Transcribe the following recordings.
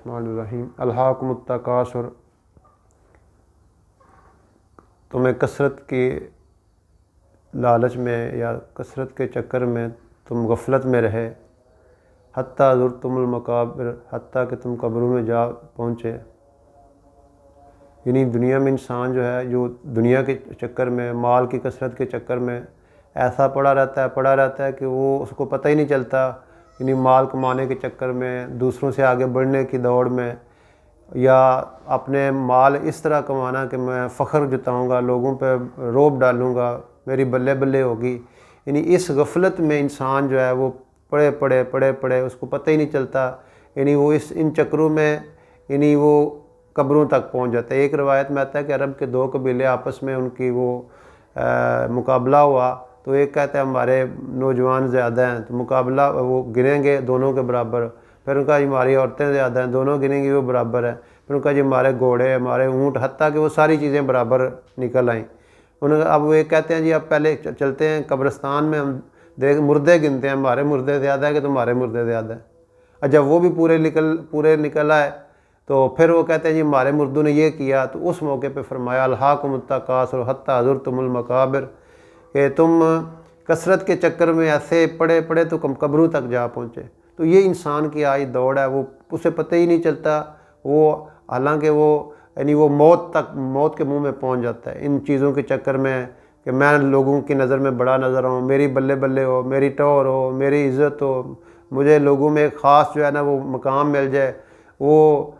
الرحمن الرحیم الہاکم التکاثر، تمہیں کثرت کے لالچ میں یا کثرت کے چکر میں تم غفلت میں رہے، حتیٰ زرتم المقابر، حتیٰ کہ تم قبروں میں جا پہنچے۔ یعنی دنیا میں انسان جو ہے، جو دنیا کے چکر میں، مال کی کثرت کے چکر میں ایسا پڑا رہتا ہے کہ وہ اس کو پتہ ہی نہیں چلتا، یعنی مال کمانے کے چکر میں، دوسروں سے آگے بڑھنے کی دوڑ میں، یا اپنے مال اس طرح کمانا کہ میں فخر جتاؤں گا، لوگوں پہ روب ڈالوں گا، میری بلے بلے ہوگی۔ یعنی اس غفلت میں انسان جو ہے وہ پڑے اس کو پتہ ہی نہیں چلتا، یعنی وہ ان چکروں میں یعنی وہ قبروں تک پہنچ جاتا ہے۔ ایک روایت میں آتا ہے کہ عرب کے دو قبیلے آپس میں ان کی وہ مقابلہ ہوا، تو ایک کہتا ہے ہمارے نوجوان زیادہ ہیں، تو مقابلہ وہ گنیں گے دونوں کے برابر، پھر ان کا ہماری عورتیں زیادہ ہیں، دونوں گنیں گی وہ برابر ہیں، پھر ان کا ہمارے گھوڑے، ہمارے اونٹ، حتیٰ کہ وہ ساری چیزیں برابر نکل آئیں۔ اب وہ ایک کہتے ہیں جی اب پہلے چلتے ہیں قبرستان میں، ہم مردے گنتے ہیں، ہمارے مردے زیادہ ہیں کہ تمہارے مردے زیادہ ہیں۔ اور جب وہ بھی پورے نکل آئے تو پھر وہ کہتے ہیں جی ہمارے مردوں نے یہ کیا، تو اس موقع پہ فرمایا الہاکم التکاثر حتیٰ زرتم المقابر، کہ تم کثرت کے چکر میں ایسے پڑے تو قبروں تک جا پہنچے۔ تو یہ انسان کی آج دوڑ ہے، وہ اسے پتہ ہی نہیں چلتا، وہ حالانکہ وہ موت کے منہ میں پہنچ جاتا ہے ان چیزوں کے چکر میں، کہ میں لوگوں کی نظر میں بڑا نظر ہوں، میری بلے بلے ہو، میری ٹور ہو، میری عزت ہو، مجھے لوگوں میں ایک خاص جو ہے نا وہ مقام مل جائے، وہ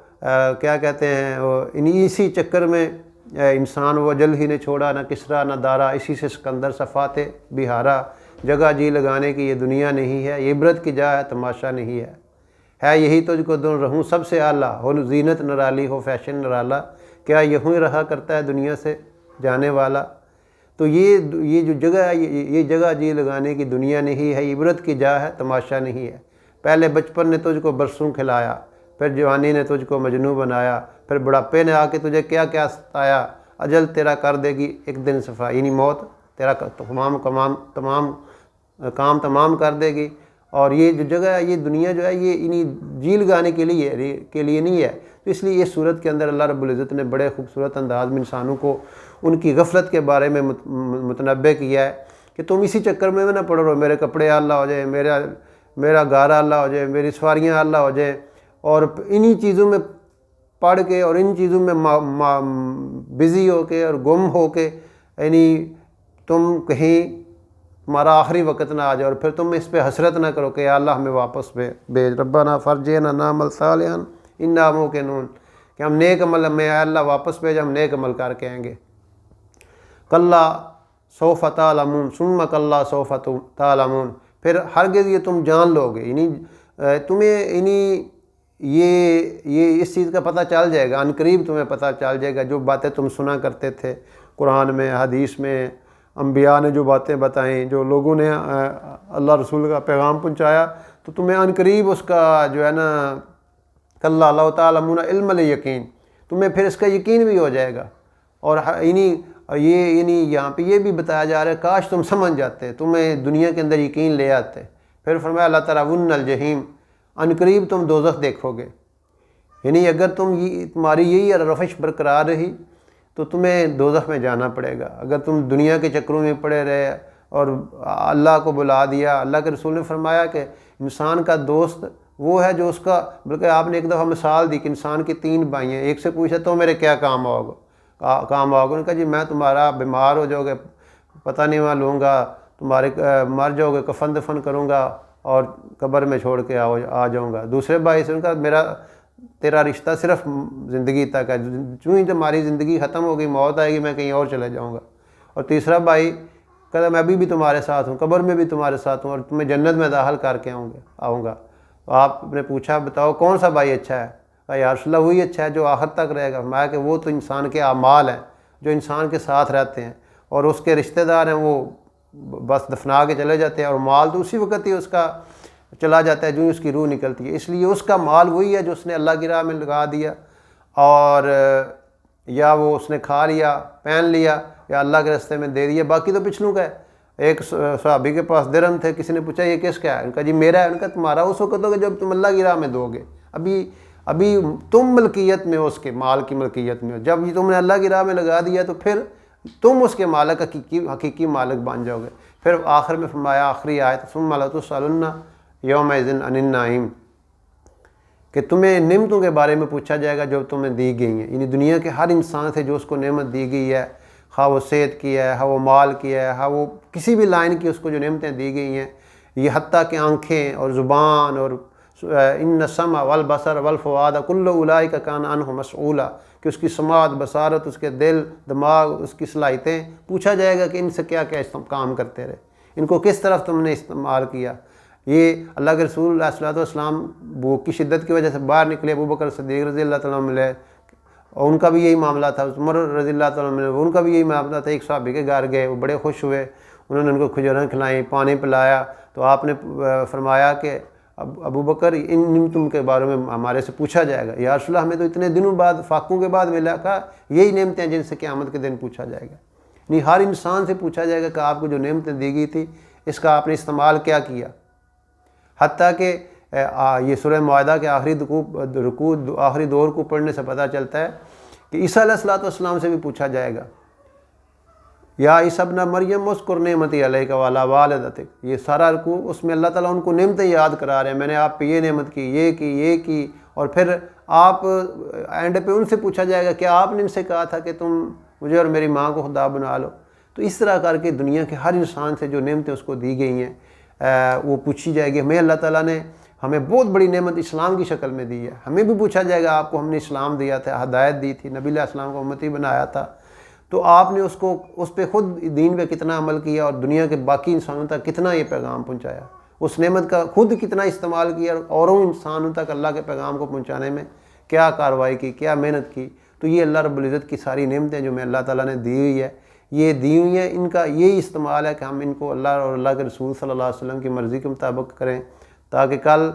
کیا کہتے ہیں، اسی چکر میں انسان وہ اجل ہی نے چھوڑا، نہ کسرا نہ دارا، اسی سے سکندر صفات بہارا، جگہ جی لگانے کی یہ دنیا نہیں ہے، یہ عبرت کی جا ہے، تماشا نہیں ہے یہی تجھ کو دن رہوں سب سے اعلیٰ، ہو زینت نرالی ہو فیشن نرالا، کیا یہوں ہی رہا کرتا ہے دنیا سے جانے والا۔ تو یہ جو جگہ ہے، یہ جگہ جی لگانے کی دنیا نہیں ہے، عبرت کی جا ہے، تماشا نہیں ہے۔ پہلے بچپن نے تجھ کو برسوں کھلایا، پھر جوانی نے تجھ کو مجنوں بنایا، پھر بڑھاپے نے آ کے تجھے کیا کیا ستایا، اجل تیرا کر دے گی ایک دن صفا، یعنی موت تیرا کام تمام کر دے گی۔ اور یہ جو جگہ ہے، یہ دنیا جو ہے، یہ جی لگانے کے لیے نہیں ہے۔ تو اس لیے اس صورت کے اندر اللہ رب العزت نے بڑے خوبصورت انداز میں انسانوں کو ان کی غفلت کے بارے میں متنبہ کیا ہے کہ تم اسی چکر میں نہ پڑو رہو، میرے کپڑے اللہ ہو جائیں، میرا گھر اللہ ہو جائے، میری سواریاں اللہ ہو جائیں، اور انہی چیزوں میں پڑھ کے اور ان چیزوں میں بزی ہو کے اور گم ہو کے، یعنی تم کہیں تمہارا آخری وقت نہ آ جائے اور پھر تم اس پہ حسرت نہ کرو کہ یا اللہ ہمیں واپس بھیج، ربنا فرجعنا نعمل صالحا انا موقنون، کہ ہم نیک عمل میں اے اللہ واپس بھیج، ہم نیک عمل کر کے آئیں گے۔ کلا سوف تعلمون ثم کلا سوف تعلمون، پھر ہرگز یہ تم جان لو گے، یعنی تمہیں یہ اس چیز کا پتہ چل جائے گا، عنقریب تمہیں پتہ چل جائے گا، جو باتیں تم سنا کرتے تھے قرآن میں، حدیث میں، انبیاء نے جو باتیں بتائیں، جو لوگوں نے اللہ رسول کا پیغام پہنچایا، تو تمہیں عنقریب اس کا جو ہے نا کلا لو تعلمون علم الیقین، تمہیں پھر اس کا یقین بھی ہو جائے گا۔ اور یہاں پہ یہ بھی بتایا جا رہا ہے کاش تم سمجھ جاتے، تمہیں دنیا کے اندر یقین لے آتے۔ پھر فرمایا اللہ ترون الجحیم، عنقریب تم دوزخ دیکھو گے، یعنی اگر تمہاری یہی روش برقرار رہی تو تمہیں دوزخ میں جانا پڑے گا۔ اگر تم دنیا کے چکروں میں پڑے رہے اور اللہ کو بلا دیا، اللہ کے رسول نے فرمایا کہ انسان کا دوست وہ ہے جو اس کا، بلکہ آپ نے ایک دفعہ مثال دی کہ انسان کی 3 بھائی ہیں، ایک سے پوچھا تو میرے کیا کام آؤگا، انہوں نے کہا جی میں تمہارا بیمار ہو جاؤ گے، پتہ نہیں وہاں لوں گا، تمہارے مر جاؤ گے، کفن دفن کروں گا اور قبر میں چھوڑ کے آ جاؤں گا۔ دوسرے بھائی سے ان کا تیرا رشتہ صرف زندگی تک ہے، جو ہی تمہاری زندگی ختم ہوگی، موت آئے گی، میں کہیں اور چلے جاؤں گا۔ اور تیسرا بھائی کہتا میں ابھی بھی تمہارے ساتھ ہوں، قبر میں بھی تمہارے ساتھ ہوں، اور تمہیں جنت میں داخل کر کے آؤں گا۔ تو آپ نے پوچھا بتاؤ کون سا بھائی اچھا ہے؟ کہا یا رسول اللہ وہی اچھا ہے جو آخر تک رہے گا۔ فرمایا کہ وہ تو انسان کے اعمال ہیں جو انسان کے ساتھ رہتے ہیں، اور اس کے رشتہ دار ہیں وہ بس دفنا کے چلے جاتے ہیں، اور مال تو اسی وقت ہی اس کا چلا جاتا ہے جو اس کی روح نکلتی ہے۔ اس لیے اس کا مال وہی ہے جو اس نے اللہ کی راہ میں لگا دیا، اور یا وہ اس نے کھا لیا، پہن لیا، یا اللہ کے راستے میں دے دیا، باقی تو پچھلوں کا ہے۔ ایک صحابی کے پاس درہم تھے، کسی نے پوچھا یہ کس کا ہے؟ ان کا جی میرا ہے۔ ان کا تمہارا اس وقت ہوگا جب تم اللہ کی راہ میں دو گے، ابھی ابھی تم ملکیت میں ہو، اس کے مال کی ملکیت میں ہو، جب یہ تم نے اللہ کی راہ میں لگا دیا تو پھر تم اس کے مالک حقیقی مالک بن جاؤ گے۔ پھر آخر میں فرمایا آخری آیت ثم لتسألن یومئذ عن النعیم، کہ تمہیں نعمتوں کے بارے میں پوچھا جائے گا جو تمہیں دی گئی ہیں، یعنی دنیا کے ہر انسان سے جو اس کو نعمت دی گئی ہے، خواہ وہ صحت کی ہے، خواہ وہ مال کی ہے، خواہ وہ کسی بھی لائن کی اس کو جو نعمتیں دی گئی ہیں، یہ حتیٰ کہ آنکھیں اور زبان اور ان السمع والبصر والفؤاد کل اولئک کان عنہ مسئولا، کہ اس کی سماعت، بصارت، اس کے دل، دماغ، اس کی صلاحیتیں، پوچھا جائے گا کہ ان سے کیا کیا کام کرتے رہے، ان کو کس طرف تم نے استعمال کیا۔ یہ اللہ کے رسول علیہ الصلوۃ والسلام بھوک کی شدت کی وجہ سے باہر نکلے، ابوبکر صدیق رضی اللہ تعالیٰ عنہ ملے، اور ان کا بھی یہی معاملہ تھا، عمر رضی اللہ تعالیٰ عنہ ان کا بھی یہی معاملہ تھا۔ ایک صحابی کے گھر گئے، وہ بڑے خوش ہوئے، انہوں نے ان کو کھجوریں کھلائیں، پانی پلایا، تو آپ نے فرمایا کہ ابوبکر ان نعمتوں کے بارے میں ہمارے سے پوچھا جائے گا۔ یا رسول اللہ ہمیں تو اتنے دنوں بعد، فاقوں کے بعد ملا، کہا یہی نعمتیں جن سے قیامت کے دن پوچھا جائے گا، یعنی ہر انسان سے پوچھا جائے گا کہ آپ کو جو نعمتیں دی گئی تھی اس کا آپ نے استعمال کیا کیا۔ حتیٰ کہ یہ سورہ معاہدہ کے آخری رکوع آخری دور کو پڑھنے سے پتہ چلتا ہے کہ عیسیٰ علیہ الصلوۃ والسلام سے بھی پوچھا جائے گا، یا عیسیٰ ابن مریم اذکر نعمتی علیک وعلی والدتک، یہ سارا رکوع اس میں اللہ تعالیٰ ان کو نعمتیں یاد کرا رہے ہیں، میں نے آپ پہ یہ نعمت کی، یہ کی، اور پھر آپ اینڈ پہ ان سے پوچھا جائے گا کہ آپ نے ان سے کہا تھا کہ تم مجھے اور میری ماں کو خدا بنا لو۔ تو اس طرح کر کے دنیا کے ہر انسان سے جو نعمتیں اس کو دی گئی ہیں وہ پوچھی جائے گی۔ ہمیں اللہ تعالیٰ نے ہمیں بہت بڑی نعمت اسلام کی شکل میں دی ہے، ہمیں بھی پوچھا جائے گا آپ کو ہم نے اسلام دیا تھا، ہدایت دی تھی، نبی علیہ السلام کو امتی بنایا تھا، تو آپ نے اس پہ خود دین پہ کتنا عمل کیا اور دنیا کے باقی انسانوں تک کتنا یہ پیغام پہنچایا، اس نعمت کا خود کتنا استعمال کیا اور اوروں انسانوں تک اللہ کے پیغام کو پہنچانے میں کیا کارروائی کی، کیا محنت کی۔ تو یہ اللہ رب العزت کی ساری نعمتیں جو میں اللہ تعالیٰ نے دی ہوئی ہے، یہ دی ہوئی ہیں، ان کا یہی استعمال ہے کہ ہم ان کو اللہ اور اللہ کے رسول صلی اللہ علیہ وسلم کی مرضی کے مطابق کریں، تاکہ کل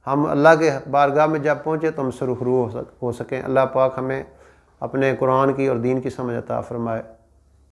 ہم اللہ کے بارگاہ میں جب پہنچے تو ہم سرخرو ہو سکیں۔ اللہ پاک ہمیں اپنے قرآن کی اور دین کی سمجھ عطا فرمائے۔